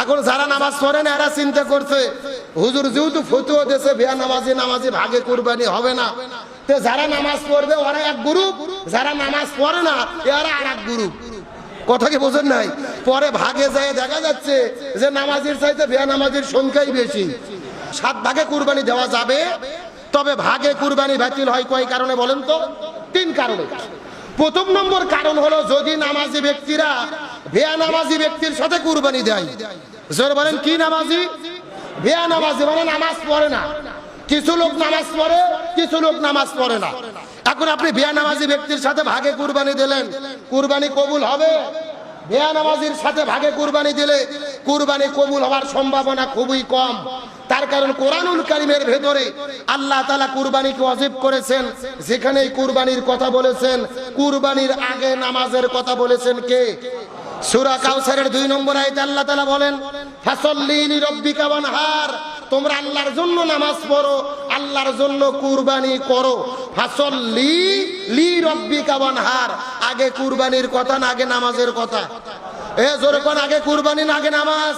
এখন যারা নামাজ পড়ে না এরা চিন্তা করছে হুজুর যেহেতু ফতুয়া দেশে বিয়া নামাজি নামাজি ভাগে কুরবানি হবে না, তো যারা নামাজ পড়বে ওরা এক গ্রুপ, যারা নামাজ পড়ে না এরা আর এক গ্রুপ। কথা কি বোঝেন নাই? পরে ভাগে যায় দেখা যাচ্ছে যে নামাজির চাইতে বিয়া নামাজির সংখ্যাই বেশি। 7 ভাগে কুরবানি দেওয়া যাবে, তবে ভাগে কুরবানি বাতিল হয় কয় কারণে বলেন তো? 3 কারণে। প্রথম নম্বর কারণ হলো যদি নামাজি ব্যক্তিরা বিয়া নামাজি ব্যক্তির সাথে কুরবানি দেয়। জোরে বলেন কি নামাজি? বিয়া নামাজি মানে নামাজ পড়ে না। কিছু লোক নামাজ পড়ে, কিছু লোক নামাজ পড়ে না। এখন আপনি বিয়া নামাজি ব্যক্তির সাথে ভাগে কুরবানি দিলেন, কুরবানি কবুল হবে? বিয়া নামাজির সাথে ভাগে কুরবানি দিলে কুরবানি কবুল হওয়ার সম্ভাবনা খুবই কম। তার কারণ কোরআনুল কারীমের ভেতরে আল্লাহ তাআলা কুরবানিকে ওয়াজিব করেছেন, যেখানেই কুরবানির কথা বলেছেন কুরবানির আগে নামাজের কথা বলেছেন কে? সূরা কাউসারের 2 নম্বর আয়াতে আল্লাহ তাআলা বলেন ফাসাল্লি লিরাব্বিকা ওয়ানহার, তোমরা আল্লাহর জন্য নামাজ পড়ো, আল্লাহর জন্য কুরবানি করো। ফাসাল্লি লিরাব্বিকা ওয়ানহার, আগে কুরবানির কথা না আগে নামাজের কথা? জোরে কোন আগে কুরবানি না আগে নামাজ?